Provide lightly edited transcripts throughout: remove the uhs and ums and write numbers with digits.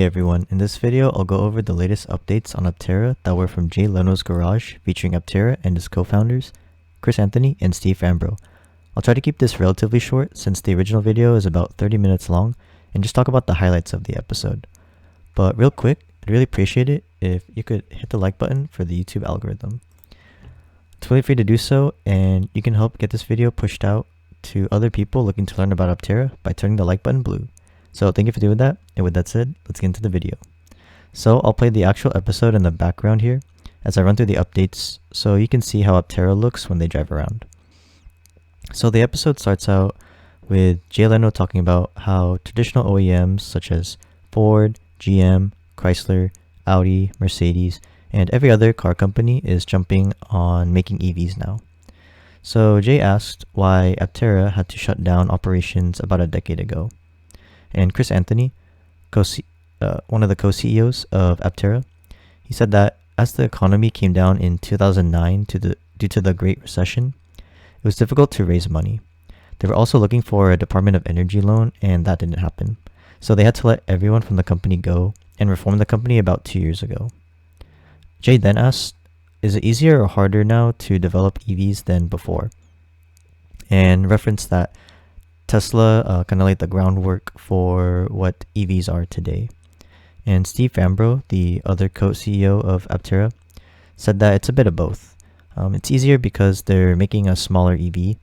Hey everyone, in this video I'll go over the latest updates on Aptera that were from Jay Leno's Garage featuring Aptera and his co-founders, Anthony and Steve Fambro. I'll try to keep this relatively short since the original video is about 30 minutes long and just talk about the highlights of the episode. But real quick, I'd really appreciate it if you could hit the like button for the YouTube algorithm. It's really free to do so, and you can help get this video pushed out to other people looking to learn about Aptera by turning the like button blue. So thank you for doing that, and with that said, let's get into the video. So I'll play the actual episode in the background here as I run through the updates so you can see how Aptera looks when they drive around. So the episode starts out with Jay Leno talking about how traditional OEMs such as Ford, GM, Chrysler, Audi, Mercedes, and every other car company is jumping on making EVs now. So Jay asked why Aptera had to shut down operations about a decade ago. And Anthony, one of the co-CEOs of Aptera, he said that as the economy came down in 2009 due to the Great Recession, it was difficult to raise money. They were also looking for a Department of Energy loan, and that didn't happen. So they had to let everyone from the company go and reform the company about 2 years ago. Jay then asked, is it easier or harder now to develop EVs than before? And referenced that Tesla kind of laid the groundwork for what EVs are today. And Steve Fambro, the other co-CEO of Aptera, said that it's a bit of both. It's easier because they're making a smaller EV,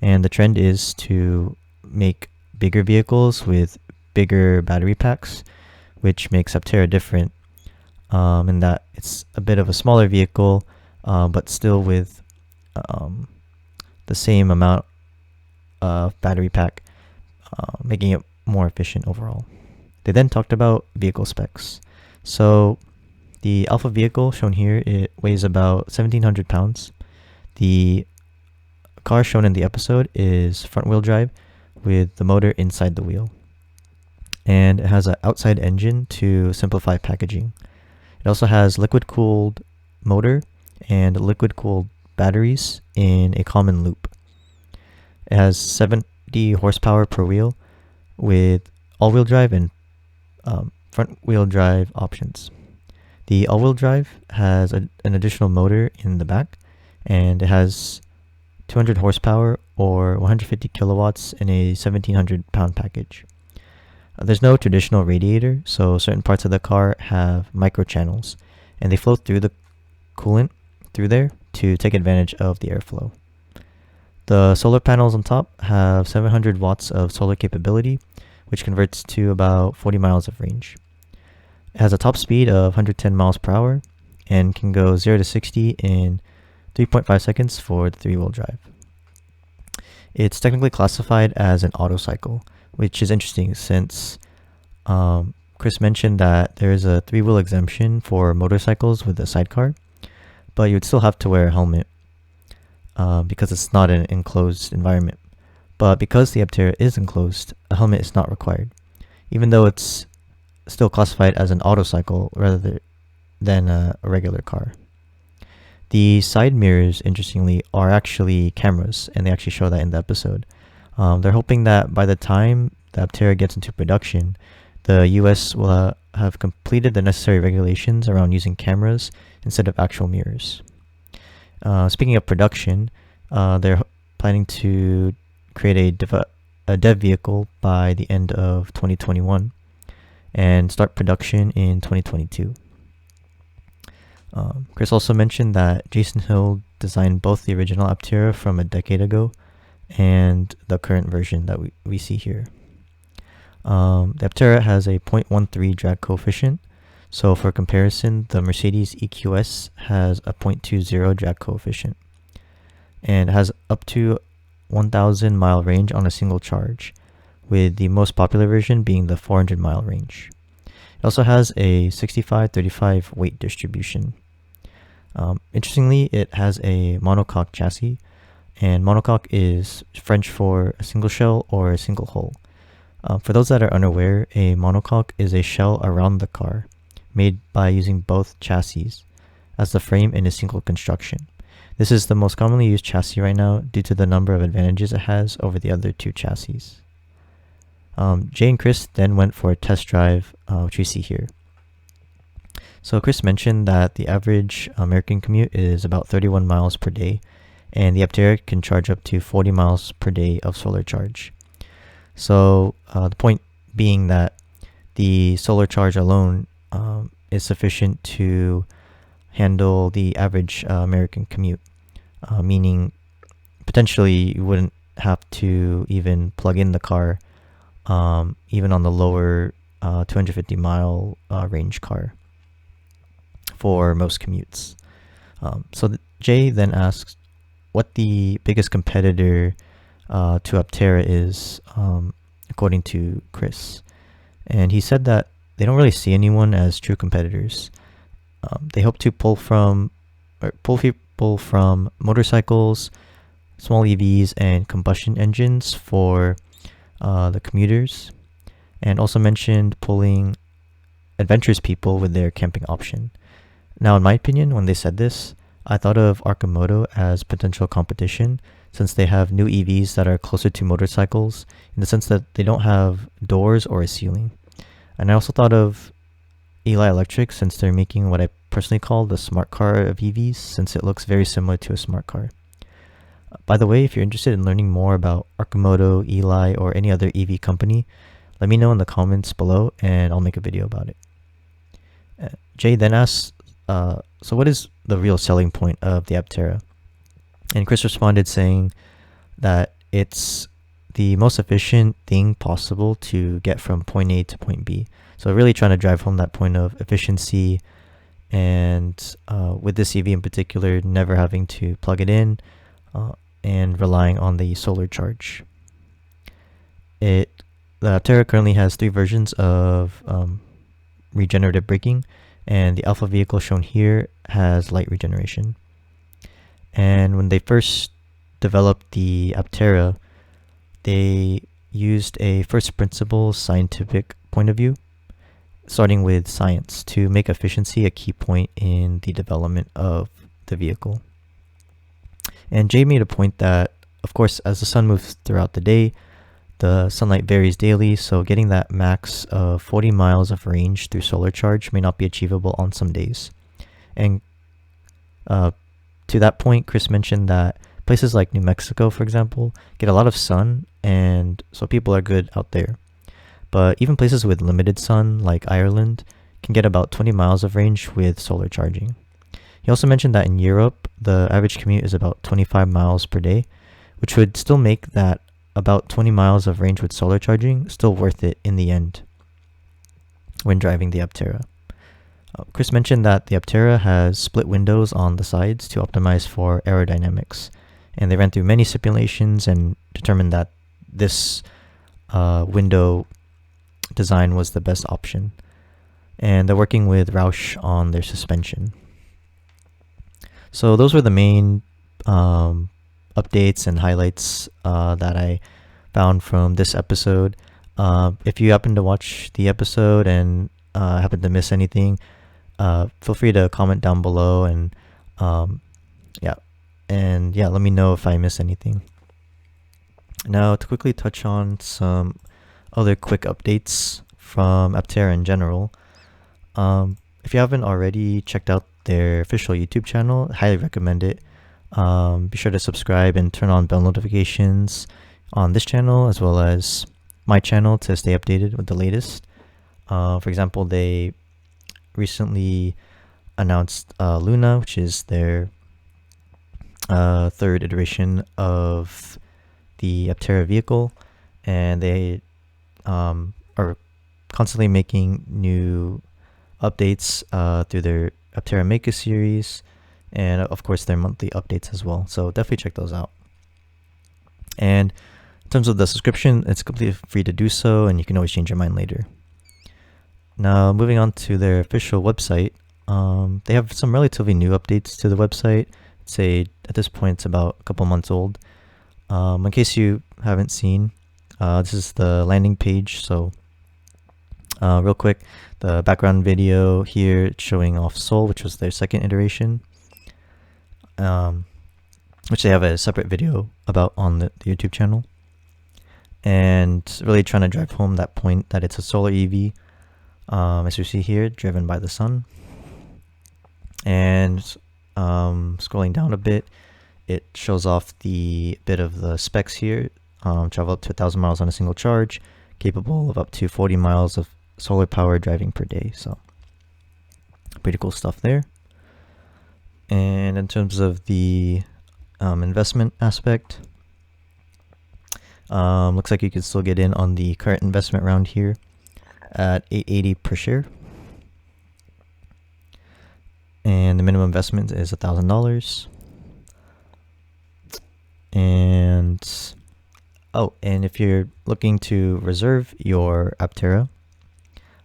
and the trend is to make bigger vehicles with bigger battery packs, which makes Aptera different in that it's a bit of a smaller vehicle, but still with the same amount battery pack, making it more efficient overall. They then talked about vehicle specs. So the Alpha vehicle shown here, it weighs about 1,700 pounds. The car shown in the episode is front wheel drive with the motor inside the wheel. And it has an outside engine to simplify packaging. It also has liquid cooled motor and liquid cooled batteries in a common loop. It has 70 horsepower per wheel with all-wheel drive and front-wheel drive options. The all-wheel drive has an additional motor in the back, and it has 200 horsepower or 150 kilowatts in a 1,700-pound package. There's no traditional radiator, so certain parts of the car have microchannels, and they flow through the coolant through there to take advantage of the airflow. The solar panels on top have 700 watts of solar capability, which converts to about 40 miles of range. It has a top speed of 110 miles per hour and can go 0 to 60 in 3.5 seconds for the three-wheel drive. It's technically classified as an auto cycle, which is interesting since Chris mentioned that there is a three-wheel exemption for motorcycles with a sidecar, but you would still have to wear a helmet because it's not an enclosed environment. But because the Aptera is enclosed, a helmet is not required, even though it's still classified as an auto cycle rather than a regular car. The side mirrors, interestingly, are actually cameras, and they actually show that in the episode. They're hoping that by the time the Aptera gets into production, the US will have completed the necessary regulations around using cameras instead of actual mirrors. Speaking of production, they're planning to create a dev vehicle by the end of 2021 and start production in 2022. Chris also mentioned that Jason Hill designed both the original Aptera from a decade ago and the current version that we see here. The Aptera has a 0.13 drag coefficient. So for comparison, the Mercedes EQS has a 0.20 drag coefficient and has up to 1,000 mile range on a single charge, with the most popular version being the 400 mile range. It also has a 65-35 weight distribution. Interestingly, it has a monocoque chassis, and monocoque is French for a single shell or a single hull. For those that are unaware, a monocoque is a shell around the car, made by using both chassis as the frame in a single construction. This is the most commonly used chassis right now due to the number of advantages it has over the other two chassis. Jay and Chris then went for a test drive, which we see here. So Chris mentioned that the average American commute is about 31 miles per day, and the Aptera can charge up to 40 miles per day of solar charge. So the point being that the solar charge alone is sufficient to handle the average American commute, meaning potentially you wouldn't have to even plug in the car, even on the lower 250-mile range car for most commutes. Jay then asks what the biggest competitor to Aptera is, according to Chris. And he said that they don't really see anyone as true competitors. They hope to pull people from motorcycles, small EVs, and combustion engines for the commuters, and also mentioned pulling adventurous people with their camping option. Now, in my opinion, when they said this, I thought of Arcimoto as potential competition, since they have new EVs that are closer to motorcycles in the sense that they don't have doors or a ceiling. And I also thought of Eli Electric, since they're making what I personally call the smart car of EVs, since it looks very similar to a smart car. By the way, if you're interested in learning more about Arcimoto, Eli, or any other EV company, let me know in the comments below and I'll make a video about it. Jay then asks, so what is the real selling point of the Aptera? And Chris responded saying that it's the most efficient thing possible to get from point A to point B. So really trying to drive home that point of efficiency, and with this EV in particular, never having to plug it in and relying on the solar charge. The Aptera currently has 3 versions of regenerative braking, and the alpha vehicle shown here has light regeneration. And when they first developed the Aptera, they used a first principles scientific point of view, starting with science, to make efficiency a key point in the development of the vehicle. And Jay made a point that, of course, as the sun moves throughout the day, the sunlight varies daily, so getting that max of 40 miles of range through solar charge may not be achievable on some days. And to that point, Chris mentioned that places like New Mexico, for example, get a lot of sun, and so people are good out there. But even places with limited sun, like Ireland, can get about 20 miles of range with solar charging. He also mentioned that in Europe, the average commute is about 25 miles per day, which would still make that about 20 miles of range with solar charging still worth it in the end when driving the Aptera. Chris mentioned that the Aptera has split windows on the sides to optimize for aerodynamics, and they ran through many simulations and determined that this window design was the best option. And they're working with Roush on their suspension. So those were the main updates and highlights that I found from this episode. If you happen to watch the episode and happen to miss anything, feel free to comment down below, and let me know if I miss anything. Now, to quickly touch on some other quick updates from Aptera in general. If you haven't already checked out their official YouTube channel, I highly recommend it. Be sure to subscribe and turn on bell notifications on this channel as well as my channel to stay updated with the latest. For example, they recently announced Luna, which is their third iteration of the Aptera vehicle, and they are constantly making new updates through their Aptera Maker series, and of course their monthly updates as well. So definitely check those out. And in terms of the subscription, it's completely free to do so, and you can always change your mind later. Now, moving on to their official website, they have some relatively new updates to the website. I'd say at this point it's about a couple months old. In case you haven't seen, this is the landing page. So real quick, the background video here showing off Soul, which was their second iteration, which they have a separate video about on the YouTube channel. and really trying to drive home that point that it's a solar EV, as you see here, driven by the sun. And scrolling down a bit, it shows off the bit of the specs here. Travel up to 1,000 miles on a single charge, capable of up to 40 miles of solar power driving per day. So pretty cool stuff there. And in terms of the investment aspect, looks like you can still get in on the current investment round here at $8.80 per share. And the minimum investment is $1,000. And if you're looking to reserve your Aptera,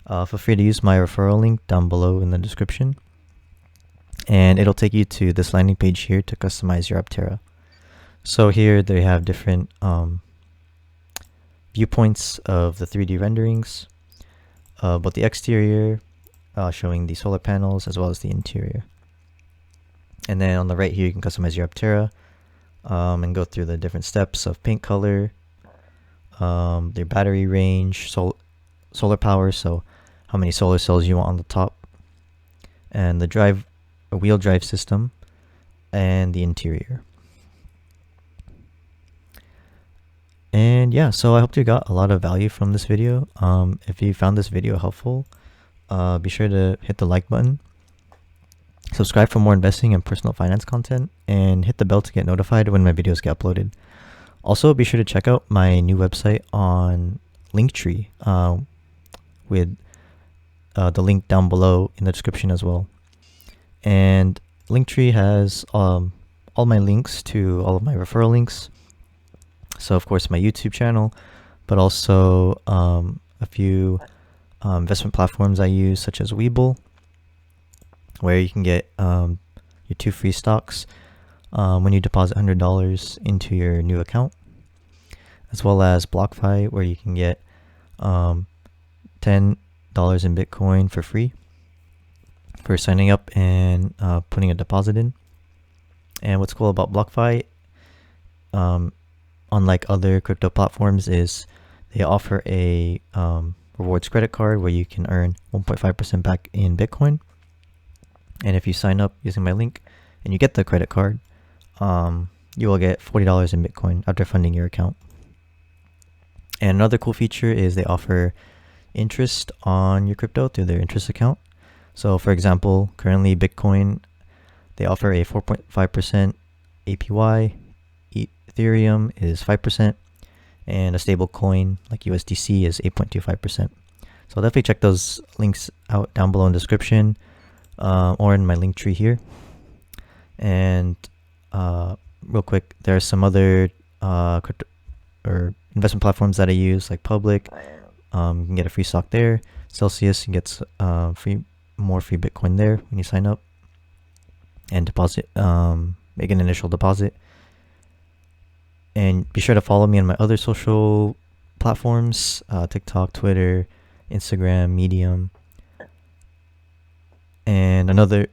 feel free to use my referral link down below in the description, and it'll take you to this landing page here to customize your Aptera. So here they have different viewpoints of the 3D renderings, both the exterior, showing the solar panels, as well as the interior. And then on the right here, you can customize your Aptera and go through the different steps of paint color, their battery range, solar power, so how many solar cells you want on the top, and the wheel drive system, and the interior. And yeah, so I hope you got a lot of value from this video. If you found this video helpful, be sure to hit the like button, subscribe for more investing and personal finance content, and hit the bell to get notified when my videos get uploaded. Also, be sure to check out my new website on Linktree, with the link down below in the description as well. And Linktree has all my links to all of my referral links. So of course my YouTube channel, but also a few investment platforms I use, such as Webull, where you can get your 2 free stocks when you deposit $100 into your new account, as well as BlockFi, where you can get $10 in Bitcoin for free for signing up and putting a deposit in. And what's cool about BlockFi, unlike other crypto platforms, is they offer a rewards credit card where you can earn 1.5% back in Bitcoin. And if you sign up using my link and you get the credit card, you will get $40 in Bitcoin after funding your account. And another cool feature is they offer interest on your crypto through their interest account. So for example, currently Bitcoin, they offer a 4.5% APY, Ethereum is 5%, and a stable coin like USDC is 8.25%. So definitely check those links out down below in the description, or in my link tree here. And real quick, there are some other crypto or investment platforms that I use, like Public. You can get a free stock there. Celsius, you get more free Bitcoin there when you sign up and deposit, make an initial deposit. And be sure to follow me on my other social platforms, TikTok, Twitter, Instagram, Medium, and other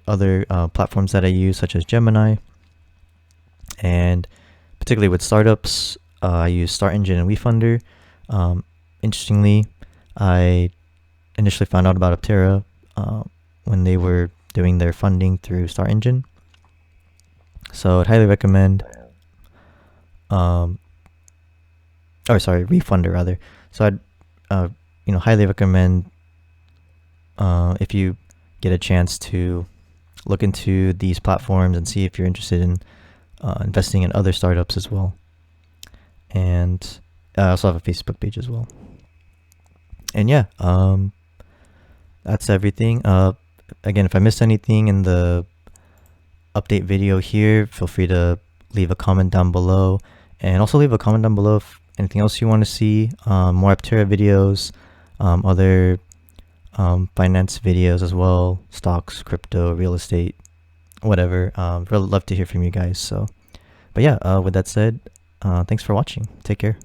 platforms that I use, such as Gemini. And particularly with startups, I use Start Engine and WeFunder. Interestingly, I initially found out about Aptera when they were doing their funding through Start Engine. So I'd highly recommend, WeFunder rather. So I'd highly recommend, if you get a chance, to look into these platforms and see if you're interested in investing in other startups as well. And I also have a Facebook page as well. And yeah, that's everything. Again, if I missed anything in the update video here, feel free to leave a comment down below, and also leave a comment down below if anything else you want to see, more Aptera videos, other finance videos as well, stocks, crypto, real estate, whatever. Really love to hear from you guys. So, but yeah, with that said, thanks for watching. Take care.